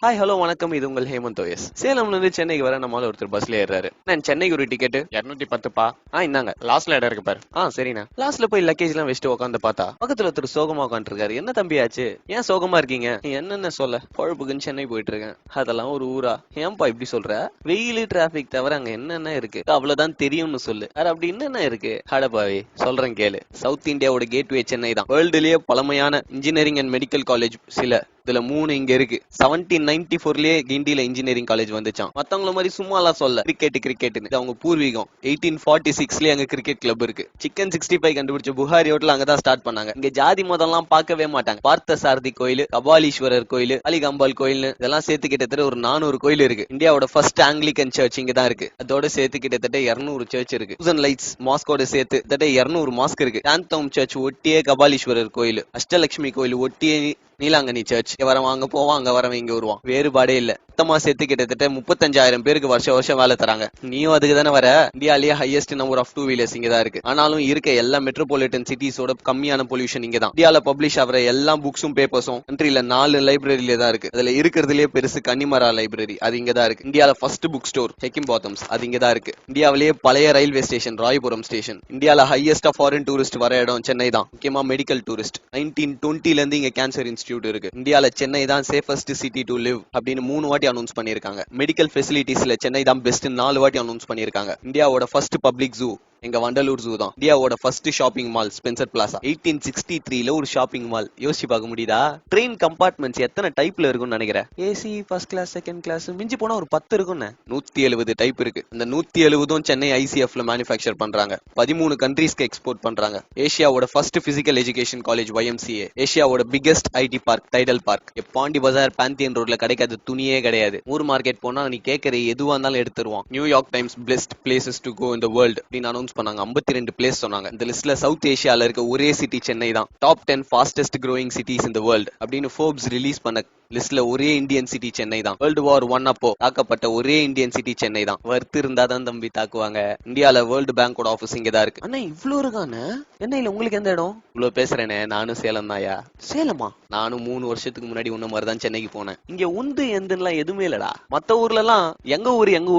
Hi hello வணக்கம். இது உங்கள் ஹேமந்த் ஓஎஸ். சேலம்ல இருந்து சென்னைக்கு வர நம்மளால ஒருத்தர் பஸ்ல ஏறாரு. நான் சென்னைக்கு ஒரு டிக்கெட் 210பா. இந்தாங்க. லாஸ்ட்ல இடம் இருக்கு பாரு. சரிண்ணா. லாஸ்ட்ல போய் லக்கேஜ் எல்லாம் வச்சுட்டு உட்காந்து பார்த்தா பக்கத்துல ஒருத்தர் சோகமா உட்காந்துருக்காரு. என்ன தம்பி ஆச்சு? ஏன் சோகமா இருக்கீங்க? என்னென்ன சொல்ல, பொழப்புக்குன்னு சென்னை போயிட்டு இருக்கேன். அதெல்லாம் ஒரு ஊரா? ஏன்பா இப்படி சொல்ற? வெயில் டிராபிக் தவிர அங்க என்னென்ன இருக்கு? அவ்வளவுதான் தெரியும்னு சொல்லு. வேற அப்படி என்னென்ன இருக்கு? அடப்பாவி, சொல்றேன் கேளு. சவுத் இந்தியாவோட கேட்வே சென்னை தான். வேர்ல்டுலயே பழமையான இன்ஜினியரிங் அண்ட் மெடிக்கல் காலேஜ் சில இதுல 3 இங்க இருக்கு. 1794லயே கிண்டில இன்ஜினியரிங் காலேஜ் வந்துச்சான். மத்தவங்கள மாதிரி சும்மா எல்லாம் சொல்ல கிரிக்கெட் அவங்க பூர்வீகம். 1846லயே அங்க கிரிக்கெட் கிளப் இருக்கு. சிக்கன் 65 கண்டுபிடிச்ச புகாரி ஹோட்டல் அங்கதான் ஸ்டார்ட் பண்ணாங்க. இங்க ஜாதி மதம் எல்லாம் பார்க்கவே மாட்டாங்க. பார்த்த சாரதி கோயில், கபாலீஸ்வரர் கோயில், அலிகம்பால் கோயில் இதெல்லாம் சேர்த்து கிட்டத்தட்ட ஒரு 400 கோயில் இருக்கு. இந்தியாவோட ஃபர்ஸ்ட் ஆங்கிலிகன் சர்ச் இங்க தான் இருக்கு. அதோட சேர்த்து கிட்டத்தட்ட 200 சர்ச் இருக்கு. 1000 லைட்ஸ் மாஸ்கோட சேர்த்து கிட்டத்தட்ட 200 மாஸ்க் இருக்கு. சாந்தோம் சர்ச் ஒட்டியே கபாலீஸ்வரர் கோயில், அஷ்டலட்சுமி கோயில் ஒட்டியே நீலாங்கனி சர்ச். வரவன் அங்க போவான், அங்க வரவன் இங்க வருவான். வேறுபாடே இல்ல. மொத்தமா சேர்த்து கிட்டத்தட்ட 35,000 பேருக்கு வருஷம் வேலை தராங்க. நீயும் அதுக்கு தானே வர? இந்தியாலேயே ஹையஸ்ட் நம்பர் ஆஃப் 2 வீலர்ஸ் இங்க தான் இருக்கு. ஆனாலும் இருக்க எல்லா மெட்ரோபாலிட்டன் சிட்டிஸோட கம்மியான பொல்யூஷன் இங்க தான். இந்தியால பப்ளிஷ் ஆகிற எல்லா புக்ஸும் பேப்பர்ஸும் கண்ட்ரில 4 லைப்ரரியில தான் இருக்கு. அதுல இருக்கிறதுலயே பெருசு கன்னிமரா லைப்ரரி, அது இங்க தான் இருக்கு. இந்தியால ஃபர்ஸ்ட் புக் ஸ்டோர் ஹெக்கிம் பாத்தம்ஸ், அது இங்க தான் இருக்கு. இந்தியாவிலேயே பழைய ரயில்வே ஸ்டேஷன் ராயபுரம் ஸ்டேஷன். இந்தியால ஹையஸ்ட் ஃபாரின் டூரிஸ்ட் வர இடம் சென்னை தான். முக்கியமா மெடிக்கல் டூரிஸ்ட். 1920ல இருந்து இங்க கேன்சர் இன்ஸ்டிடியூட் இருக்கு. இந்தியால சென்னை தான் சேஃபஸ்ட் சிட்டி டு லிவ் அப்படின்னு 3 வாட்டி அனௌன்ஸ் பண்ணிருக்காங்க. மெடிக்கல் ஃபெசிலிட்டிஸ்ல சென்னை தான் பெஸ்ட் 4 வாட்டி அனௌன்ஸ் பண்ணிருக்காங்க. இந்தியாவோட ஃபர்ஸ்ட் பப்ளிக் ஜூ எங்க வண்டலூர் ஜூ தான். இந்தியாவோட first shopping mall Spencer Plaza. 1863ல ஒரு ஷாப்பிங் மால். யோசிச்சு பார்க்க முடியுதா? ட்ரெயின் கம்பார்ட்மெண்ட்ஸ் எத்தனை டைப்ல இருக்கும்னு நினைக்கிறேன்? AC, first class, second class, மிஞ்சி போனா ஒரு 10 இருக்கும்னு. 170 டைப் இருக்கு. இந்த 170 சென்னை ஐசிஎஃப்ல மேனுஃபேக்சர் பண்றாங்க. 13 கண்ட்ரீஸ்க்கு எக்ஸ்போர்ட் பண்றாங்க. ஏசியாவோட first physical education college YMCA. ஏசியாவோட biggest IT park Tidel park. Pondy Bazaar Pantheon ரோட்ல கிடைக்காத துணியே கிடையாது. ஊர் மார்க்கெட் போனா நீ கேட்கற எதுவா இருந்தாலும் எடுத்துருவான். New York Times best places to go in the world அப்படின்னு அனௌன்ஸ் பண்ணாங்க. 52 பிளேஸ் சொன்னாங்க. இந்த லிஸ்ட்ல சவுத் ஏசியால இருக்க ஒரே சிட்டி சென்னை தான். Top 10 fastest growing cities in the world அப்படின்னு ஃபோர்ப்ஸ் ரிலீஸ் பண்ண லிஸ்ட்ல ஒரே இந்தியன் சிட்டி சென்னை தான். வேர்ல்டு வார் 1 அப்போ தாக்கப்பட்ட ஒரே இந்தியன் சிட்டி சென்னை தான். வர்த்து இருந்தா தான் தம்பி தாக்குவாங்க. இந்தியால வேர்ல்டு பேங்கோட ஆபீஸ் இங்க தான் இருக்கு. அண்ணா இவ்ளோ இருக்கானே. சென்னையில உங்களுக்கு எந்த இடம்? இவ்வளவு பேசுறேனே, நானும் சேலம் தாயா. சேலமா? நானும் 3 வருஷத்துக்கு முன்னாடி உன்ன மாதிரி தான் சென்னைக்கு போனேன். இங்க உந்து எந்துலாம் எதுவுமே இல்லடா. மத்த ஊர்ல எல்லாம் எங்க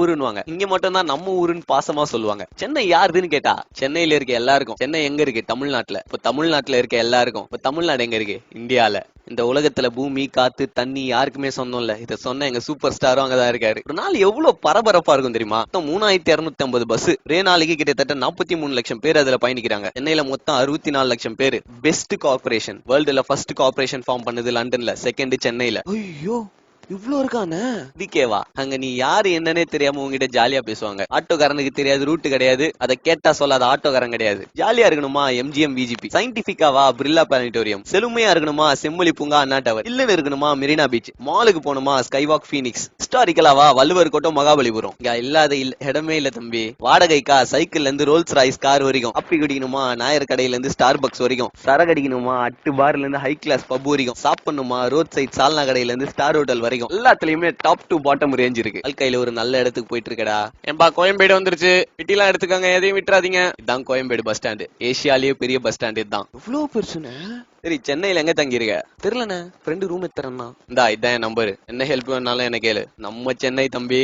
ஊருன்னுவாங்க. இங்க மட்டும் தான் நம்ம ஊருன்னு பாசமா சொல்லுவாங்க. சென்னை யாருதுன்னு கேட்டா சென்னையில இருக்க எல்லாருக்கும். சென்னை எங்க இருக்கு? தமிழ்நாட்டுல. இப்ப தமிழ்நாட்டுல இருக்க எல்லாருக்கும் இப்ப தமிழ்நாடு எங்க இருக்கு? இந்தியால. இந்த உலகத்துல பூமி, காத்து, தண்ணி யாருக்குமே சொந்தம் இல்ல. இத சொன்ன எங்க சூப்பர் ஸ்டாரும் அங்கதான் இருக்காரு. ஒரு நாள் எவ்வளவு பரபரப்பா இருக்கும் தெரியுமா? மொத்தம் 3250 பஸ். ஒரே நாளைக்கு கிட்டத்தட்ட 43 லட்சம் பேர் அதுல பயணிக்கிறாங்க. சென்னையில மொத்தம் 64 லட்சம் பேர். பெஸ்ட் கார்பரேஷன் வேர்ல்டுல ஃபர்ஸ்ட் கார்பரேஷன் ஃபார்ம் பண்ணது லண்டன்ல, செகண்ட் சென்னையில. ஐயோ இவ்ளோ இருக்கானே. இதுக்கேவா அங்க நீ யாரு என்னன்னே தெரியாம உங்ககிட்ட ஜாலியா பேசுவாங்க. ஆட்டோக்காரனுக்கு தெரியாது, ரூட் கிடையாது, அதை கேட்டா சொல்லாத ஆட்டோக்காரன் கிடையாது. ஜாலியா இருக்கணுமா MGM VGP, சயின்டிபிக்காவா பிர்லா பிளானிட்டோரியம், செழுமையா இருக்கணுமா செம்மொழி பூங்கா அண்ணா டவர், இல்லன்னு இருக்கணுமா மெரினா பீச், மாலுக்கு போகணுமா ஸ்கைவாக் பீனிக்ஸ், ஹிஸ்டாரிக்கலாவா வள்ளுவர் கோட்டம் மகாபலிபுரம். இங்க இல்லாத இடமே இல்ல தம்பி. வாடகைக்கா சைக்கிள்ல இருந்து ரோல்ஸ் ராய்ஸ் கார் வரைக்கும், அப்பி குடிக்கணுமா நாயர் கடையில இருந்து ஸ்டார் பக்ஸ் வரைக்கும், சரகடிக்கணுமா அட்டு பார்ல இருந்து ஹை கிளாஸ் பப் வரைக்கும், சாப்பிடணுமா ரோட் சைட் சால்னா கடையில இருந்து ஸ்டார் ஹோட்டல் வரைக்கும் எல்லாத்துலயுமே டாப் டு பாட்டம் ரேஞ்ச் இருக்கு. வாழ்க்கையில ஒரு நல்ல இடத்துக்கு போயிட்டு இருக்கடா. ஏன்பா கோயம்பேடு வந்துருச்சு, பிட்டிலாம் எடுத்துக்கங்க, எதையும் விட்டுறாதீங்க. இதான் கோயம்பேடு பஸ் ஸ்டாண்ட். ஏசியாலேயே பெரிய பஸ் ஸ்டாண்ட் இதுதான். இவ்வளவு பெருசுன்னு. சரி, சென்னையில எங்க தங்கி இருக்க? தெரியலண்ணே, ஃப்ரெண்டு ரூம் எடுத்துறேன்னா. இதான் என் நம்பர். என்ன ஹெல்ப் வேணாலும் என்ன கேளு. நம்ம சென்னை தம்பி.